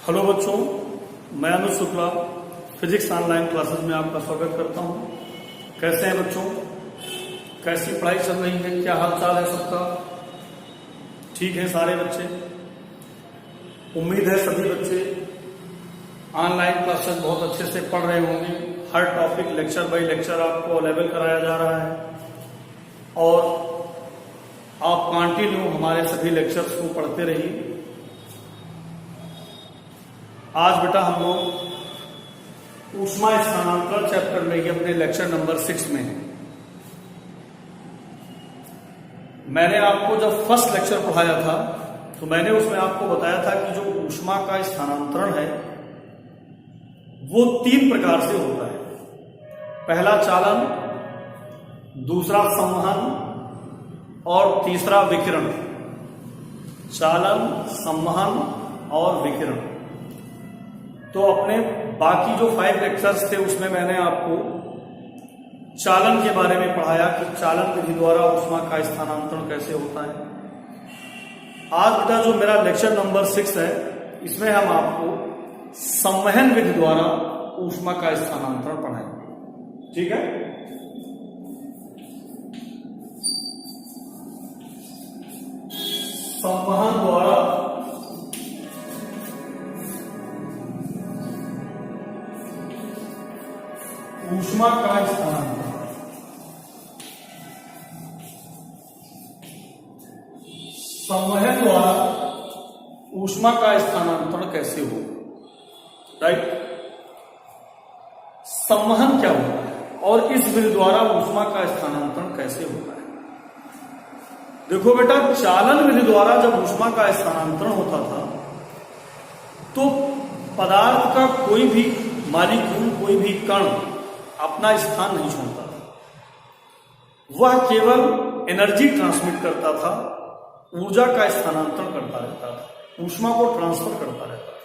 Hello बच्चों, मैं अनुज Shukla physics online classes में आपका स्वागत करता हूं। कैसे हैं बच्चों? कैसी पढ़ाई चल रही है? क्या हाल चाल है सबका? ठीक है सारे बच्चे? उम्मीद है सभी बच्चे ऑनलाइन क्लासेस बहुत अच्छे से पढ़ रहे होंगे। हर टॉपिक लेक्चर बाय लेक्चर आपको अवेलेबल कराया जा रहा है और आप कंटिन्यू हमारे सभी लेक्चर्स को पढ़ते रहिए। आज बेटा हम लोग ऊष्मा स्थानांतरण चैप्टर में ही अपने लेक्चर नंबर 6 में हैं। मैंने आपको जब फर्स्ट लेक्चर पढ़ाया था तो मैंने उसमें आपको बताया था कि जो ऊष्मा का स्थानांतरण है वो 3 प्रकार से होता है। पहला चालन, दूसरा संवहन और तीसरा विकिरण। चालन, संवहन और विकिरण। तो अपने बाकी जो 5 लेक्चर्स थे उसमें मैंने आपको चालन के बारे में पढ़ाया कि चालन विधि द्वारा ऊष्मा का स्थानांतरण कैसे होता है। आज बेटा जो मेरा लेक्चर नंबर 6 है इसमें हम आपको संवहन विधि द्वारा ऊष्मा का स्थानांतरण पढ़ाएंगे। ठीक है? संवहन द्वारा ऊष्मा का स्थानांतरण। संवहन द्वारा ऊष्मा का स्थानांतरण कैसे हो? राइट? संवहन क्या होता है और इस विधि द्वारा ऊष्मा का स्थानांतरण कैसे होता है? देखो बेटा, चालन विधि द्वारा जब ऊष्मा का स्थानांतरण होता था तो पदार्थ का कोई भी मॉलिक्यूल, कोई भी कण अपना स्थान नहीं छोड़ता था। वह केवल एनर्जी ट्रांसमिट करता था, ऊर्जा का स्थानांतरण करता रहता था, ऊष्मा को ट्रांसफर करता रहता था।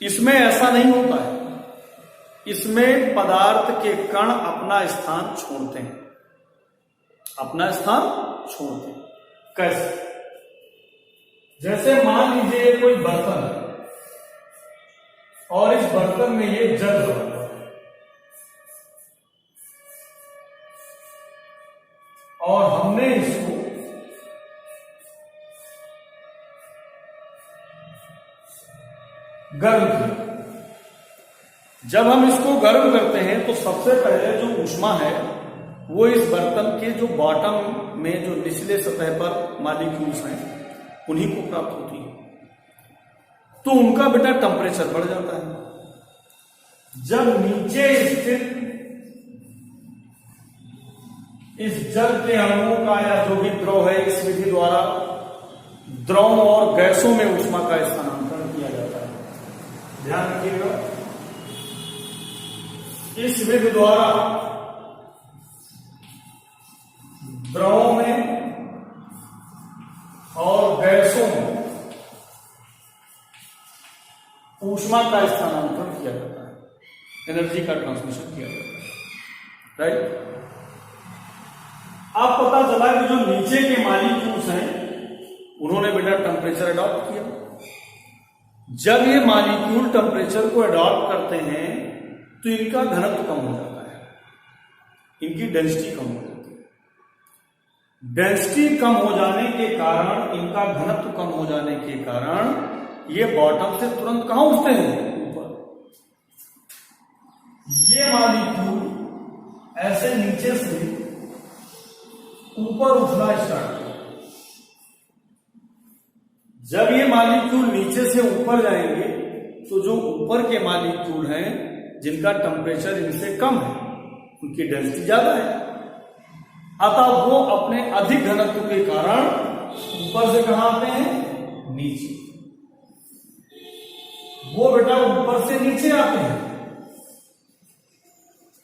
इसमें ऐसा नहीं होता है। इसमें पदार्थ के कण अपना स्थान छोड़ते हैं, अपना स्थान छोड़ते हैं। कैसे? जैसे मान लीजिए कोई बर्तन है और इस बर्तन में ये जल रहा है और हमने इसको गर्म किया। जब हम इसको गर्म करते हैं तो सबसे पहले जो ऊष्मा है वो इस बर्तन के जो बॉटम में जो निचले सतह पर मॉलिक्यूल्स हैं उन्हीं को प्राप्त होती है। तो उनका बेटा टेम्परेचर बढ़ जाता है। जब नीचे स्थित इस जल के अणुओं का या जो भी द्रव है इस विधि द्वारा द्रव और गैसों में ऊष्मा का स्थानांतरण किया जाता है। ध्यान रखिएगा, इस विधि द्वारा द्रवों में और गैसों में ऊष्मा का स्थानांतरण किया जाता है, एनर्जी का ट्रांसमिशन किया जाता है। राइट? अब पता चला कि जो नीचे के मॉलिक्यूल्स हैं उन्होंने बेटा टेम्परेचर अडॉप्ट किया। जब ये मॉलिक्यूल टेम्परेचर को अडॉप्ट करते हैं तो इनका घनत्व कम हो जाता है, इनकी डेंसिटी कम हो जाती है। डेंसिटी कम हो जाने के कारण, इनका घनत्व कम हो जाने के कारण ये बॉटम से तुरंत कहां उठते हैं? ऊपर। ये मॉलिक्यूल ऐसे नीचे से ऊपर उठना स्टार्ट किया। जब ये मॉलिक्यूल नीचे से ऊपर जाएंगे तो जो ऊपर के मॉलिक्यूल हैं जिनका टेम्परेचर इनसे कम है, उनकी डेंसिटी ज्यादा है, अतः वो अपने अधिक घनत्व के कारण ऊपर से कहां आते हैं? नीचे। वो बेटा ऊपर से नीचे आते हैं।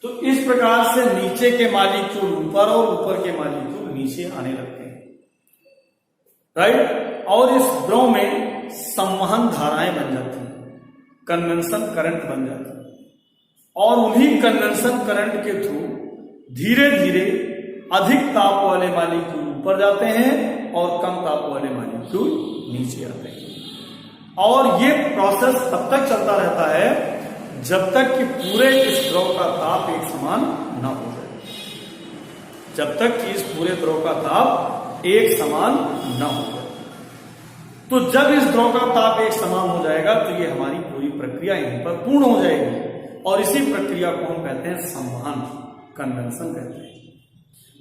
तो इस प्रकार से नीचे के मॉलिक्यूल ऊपर और ऊपर के मॉलिक्यूल नीचे आने लगते हैं। राइट? और इस द्रव में संवहन धाराएं बन जाती हैं, कन्वेंशन करंट बन जाती है और उन्हीं कन्वेंशन करंट के थ्रू धीरे धीरे अधिक ताप वाले मॉलिक्यूल ऊपर जाते हैं और कम ताप वाले मॉलिक्यूल नीचे आते हैं। और ये प्रोसेस तब तक चलता रहता है जब तक कि पूरे इस द्रव का ताप एक समान ना हो जाए, जब तक कि इस पूरे द्रव का ताप एक समान ना हो जाए। तो जब इस द्रव का ताप एक समान हो जाएगा तो ये हमारी पूरी प्रक्रिया यहीं पर पूर्ण हो जाएगी, और इसी प्रक्रिया को हम कहते हैं संवहन, कन्वेंशन कहते हैं।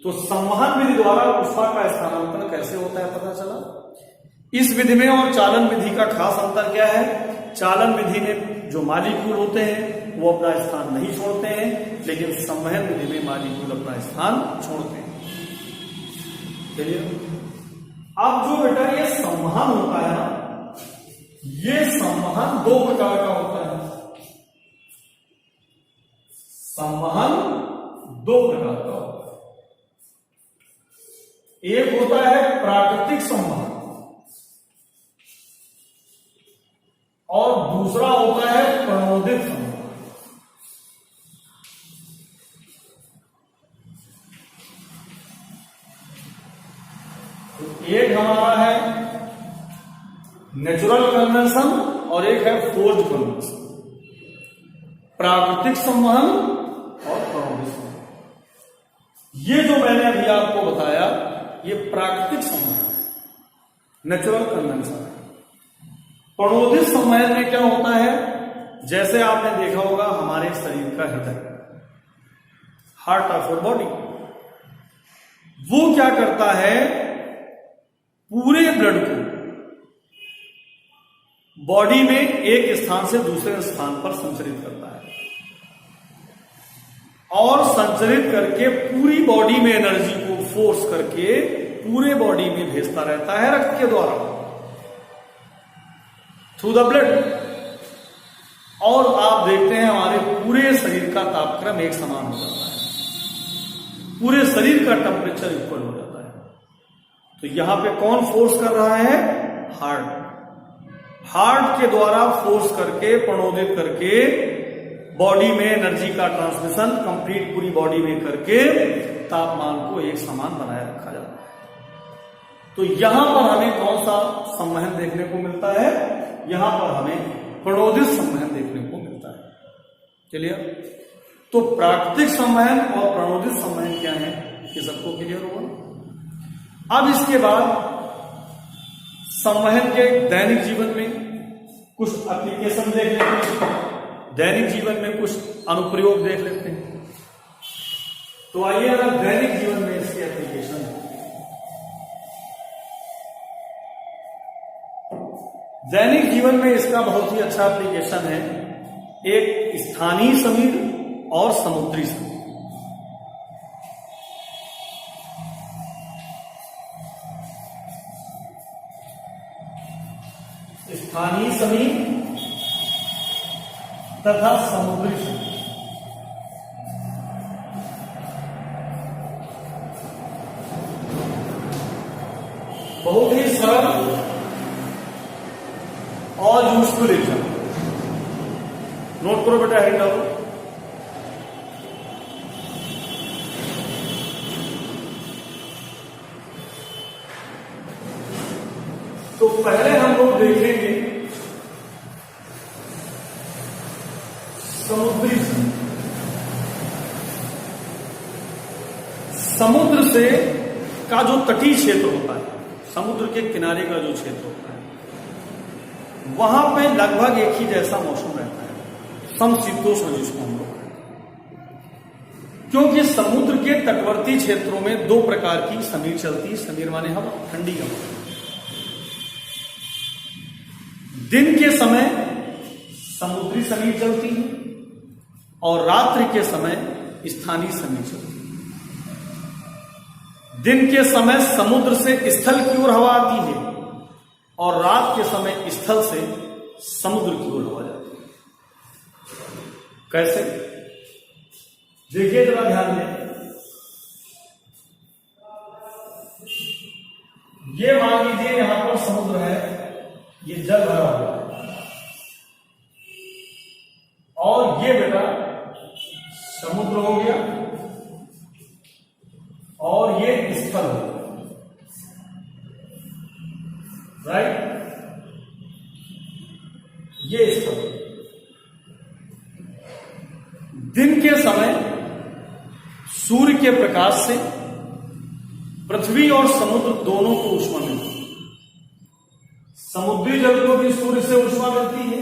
तो संवहन विधि द्वारा ऊष्मा का स्थानांतरण कैसे होता है पता चला। इस विधि में और चालन विधि का खास अंतर क्या है? चालन विधि में जो मॉलिक्यूल होते हैं वो अपना स्थान नहीं छोड़ते हैं, लेकिन संवहन विधि में मॉलिक्यूल अपना स्थान छोड़ते हैं। चलिए, अब जो बेटा ये संवहन होता है ना, ये संवहन दो प्रकार का होता है। संवहन दो प्रकार का होता है। एक होता है प्राकृतिक संवहन और दूसरा होता है प्रणोदित संवहन। एक हमारा है नेचुरल कन्वेंशन और एक है फोर्स्ड कन्वेंशन। प्राकृतिक संवहन और प्रणोदित संवहन, ये जो मैंने अभी आपको बताया ये प्राकृतिक संवहन है, नेचुरल कन्वेंशन है। प्रणोदित संवहन में क्या होता है? जैसे आपने देखा होगा हमारे शरीर का हृदय, हार्ट ऑफ योर बॉडी, वो क्या करता है? पूरे ब्लड को बॉडी में एक स्थान से दूसरे स्थान पर संचरित करता है, और संचरित करके पूरी बॉडी में एनर्जी को फोर्स करके पूरे बॉडी में भेजता रहता है रक्त के द्वारा, थ्रू द ब्लड। और आप देखते हैं हमारे पूरे शरीर का तापक्रम एक समान हो जाता है, पूरे शरीर का टेम्परेचर इक्वल हो जाता है। तो यहां पे कौन फोर्स कर रहा है? हार्ट। हार्ट के द्वारा फोर्स करके, प्रणोदित करके बॉडी में एनर्जी का ट्रांसमिशन कंप्लीट पूरी बॉडी में करके तापमान को एक समान बनाए रखा जाता है। तो यहां पर हमें कौन सा संवहन देखने को मिलता है? यहां पर हमें प्रणोदित संवहन देखने को मिलता है। चलिए, तो प्राकृतिक संवहन और प्रणोदित संवहन क्या है ये सबको क्लियर होगा। अब इसके बाद संवहन के दैनिक जीवन में कुछ एप्लीकेशन देख लेते हैं, दैनिक जीवन में कुछ अनुप्रयोग देख लेते हैं। तो आइए अगर दैनिक जीवन में इसके एप्लीकेशन है, दैनिक जीवन में इसका बहुत ही अच्छा एप्लीकेशन है। एक स्थानीय समीर और समुद्री समीर। स्थानीय समीर तथा समुद्री समीर। बहुत ही सरल और यूजफुल एग्जाम, नोट करो बेटा, हैंड डाउन। तो पहले हम लोग देखेंगे समुद्री समीर। समुद्र से का जो तटीय क्षेत्र होता है, समुद्र के किनारे का जो क्षेत्र होता है, वहां पे लगभग एक ही जैसा मौसम रहता है, समशीतोष्ण जिसको हम लोग कहते हैं। क्योंकि समुद्र के तटवर्ती क्षेत्रों में दो प्रकार की समीर चलती है। समीर माने हवा, ठंडी हवा। दिन के समय समुद्री समीर चलती है और रात्रि के समय स्थानीय समीर चलती है। दिन के समय समुद्र से स्थल की ओर हवा आती है और रात के समय स्थल से समुद्र की ओर हवा जाती है। कैसे? देखिए जरा ध्यान दें। ये मान लीजिए यहां पर समुद्र है, ये जल भरा हुआ है, और ये बेटा समुद्र हो गया और ये स्थल हो गया, राइट। दिन के समय सूर्य के प्रकाश से पृथ्वी और समुद्र दोनों को ऊष्मा मिलती है। समुद्री जल को भी सूर्य से ऊष्मा मिलती है।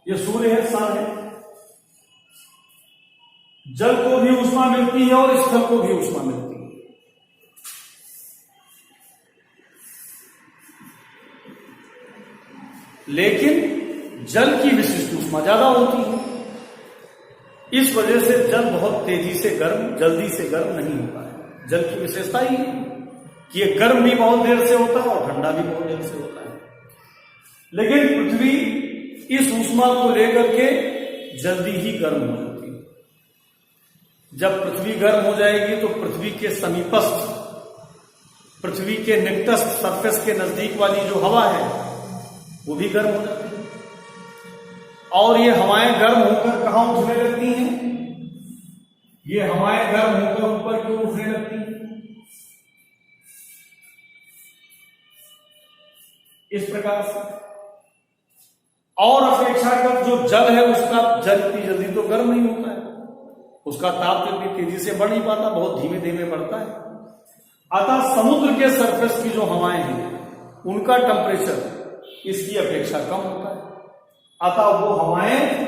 ये सूर्य है, सन है। जल को भी ऊष्मा मिलती है और स्थल को भी ऊष्मा मिलती है। लेकिन जल की विशिष्ट ऊष्मा ज्यादा होती है। इस वजह से जल बहुत तेजी से गर्म, जल्दी से गर्म नहीं होता है। जल की विशेषता ही है कि ये गर्म भी बहुत देर से होता है और ठंडा भी बहुत देर से होता है। लेकिन पृथ्वी इस ऊष्मा को लेकर के जल्दी ही गर्म हो जाती है। जब पृथ्वी गर्म हो जाएगी तो पृथ्वी के समीपस्थ, पृथ्वी के निकटस्थ सरफेस के नजदीक वाली जो हवा है वो भी गर्म हो जाती है। और ये हवाएं गर्म होकर कहां उठने लगती हैं? ये हवाएं गर्म होकर ऊपर क्यों उठने लगती हैं? इस प्रकार से। और अपेक्षाकृत जो जल है उसका जल इतनी जल्दी तो गर्म नहीं होता है, उसका ताप इतनी तेजी से बढ़ नहीं पाता, बहुत धीमे धीमे बढ़ता है। अतः समुद्र के सरफेस की जो हवाएं हैं उनका टेम्परेचर इसकी अपेक्षा कम होता है। अतः वो हवाएं,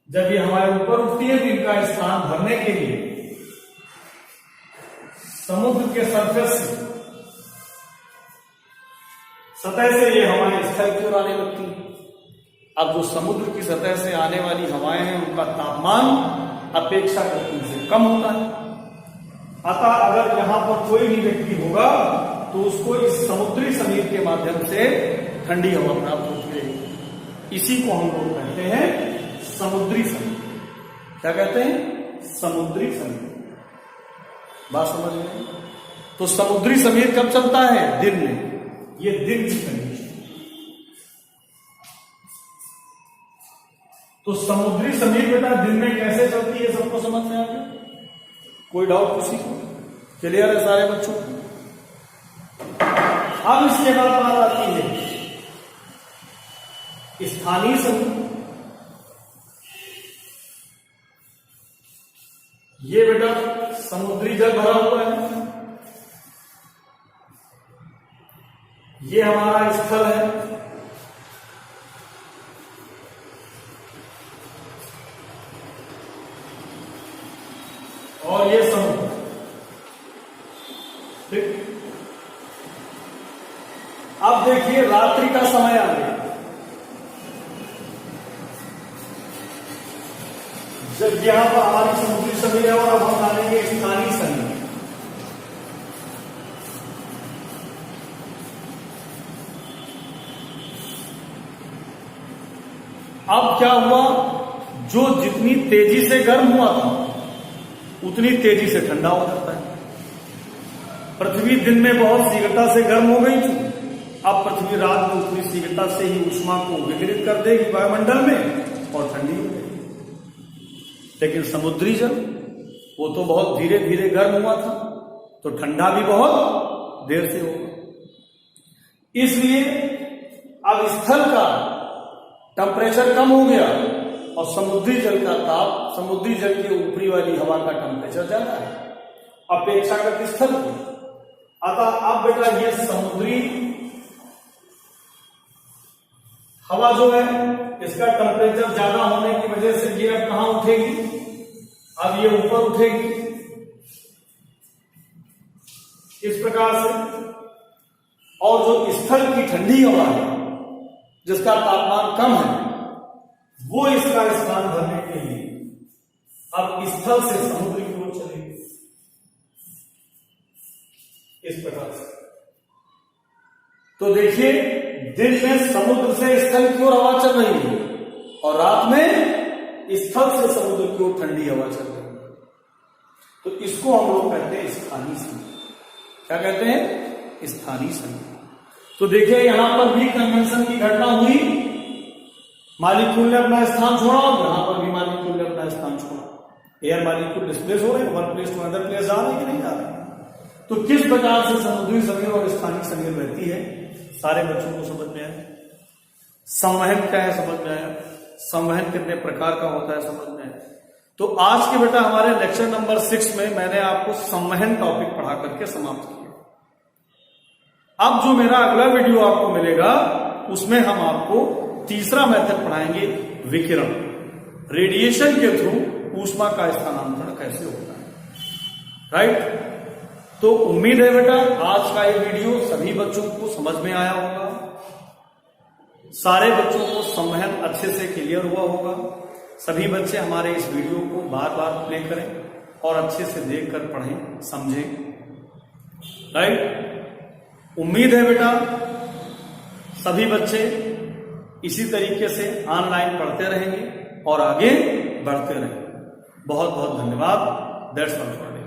जब ये हवाएं ऊपर उठती है तो इनका स्थान भरने के लिए समुद्र के सरफेस से, सतह से ये हवाएं स्थल की ओर आने लगती हैं। अब जो समुद्र की सतह से आने वाली हवाएं हैं उनका तापमान अपेक्षाकृत से कम होता है। अतः अगर यहां पर कोई भी व्यक्ति होगा तो उसको इस समुद्री समीर के माध्यम से ठंडी हवा प्राप्त होती रहेगी। इसी को हम लोग कहते हैं समुद्री समीर। क्या कहते हैं? समुद्री समीर। बात समझ में? तो समुद्री समीर कब चलता है? दिन में। ये दिन की कंडीशन। तो समुद्री समीर बेटा दिन में कैसे चलती है, सबको समझ में आ गया? कोई डाउट किसी को? क्लियर है सारे बच्चों को? अब इसके बाद बात आती है स्थानीय समुद्र। ये बेटा समुद्री जल भरा हुआ है, ये हमारा स्थल है। और ये समुद्र। ठीक। अब देखिए रात्रि का समय आ गया। जब यहां पर हमारी समुद्री समीर है और अब हम डालेंगे स्थानीय समीर। अब क्या हुआ? जो जितनी तेजी से गर्म हुआ था उतनी तेजी से ठंडा हो जाता है। पृथ्वी दिन में बहुत शीघ्रता से गर्म हो गई थी, अब पृथ्वी रात में उतनी शीघ्रता से ही ऊष्मा को विकिरित कर देगी वायुमंडल में और ठंडी हो जाएगी। लेकिन समुद्री जल वो तो बहुत धीरे धीरे गर्म हुआ था, तो ठंडा भी बहुत देर से होगा। इसलिए अब स्थल का टेम्परेचर कम हो गया और समुद्री जल का ताप, समुद्री जल की ऊपरी वाली हवा का टेम्परेचर ज्यादा है अपेक्षाकृत स्थल की। अतः अब बेटा ये समुद्री हवा जो है इसका टेम्परेचर ज्यादा होने की वजह से ये अब कहां उठेगी? अब ये ऊपर उठेगी इस प्रकार से। और जो स्थल की ठंडी हवा है जिसका तापमान कम है वो इसका स्थान भरने के लिए अब स्थल से समुद्र की ओर चलेगी इस प्रकार से। तो देखिए दिन में समुद्र से स्थल की ओर हवा चल रही है और रात में स्थल से समुद्र की ओर ठंडी हवा चल रही है। तो इसको हम लोग कहते हैं स्थानीय समीर। क्या कहते हैं? स्थानीय समीर। तो देखिए यहां पर भी कन्वेंशन की घटना हुई, मॉलिक्यूल ने अपना स्थान छोड़ा और यहां पर भी मॉलिक्यूल ने अपना स्थान छोड़ा। एयर मॉलिक्यूल डिस्प्लेस हो रहे हैं, one place to other place जा रहे हैं कि नहीं जा रहे? तो किस प्रकार से समुद्री समीर और स्थानीय समीर रहती है, सारे बच्चों को समझ में आए? संवहन क्या है समझ में आया, संवहन कितने प्रकार का होता है समझ में आया। तो आज के बेटा हमारे लेक्चर नंबर 6 में मैंने आपको संवहन टॉपिक पढ़ा करके समाप्त किया। अब जो मेरा अगला वीडियो आपको मिलेगा उसमें हम आपको तीसरा मेथड पढ़ाएंगे, विकिरण, रेडिएशन के थ्रू ऊष्मा का स्थानांतरण कैसे होता है। राइट, तो उम्मीद है बेटा आज का ये वीडियो सभी बच्चों को समझ में आया होगा, सारे बच्चों को संवहन अच्छे से क्लियर हुआ होगा। सभी बच्चे हमारे इस वीडियो को बार बार प्ले करें और अच्छे से देखकर पढ़ें, समझें। राइट, उम्मीद है बेटा सभी बच्चे इसी तरीके से ऑनलाइन पढ़ते रहेंगे और आगे बढ़ते रहेंगे। बहुत बहुत धन्यवाद। That's all for today.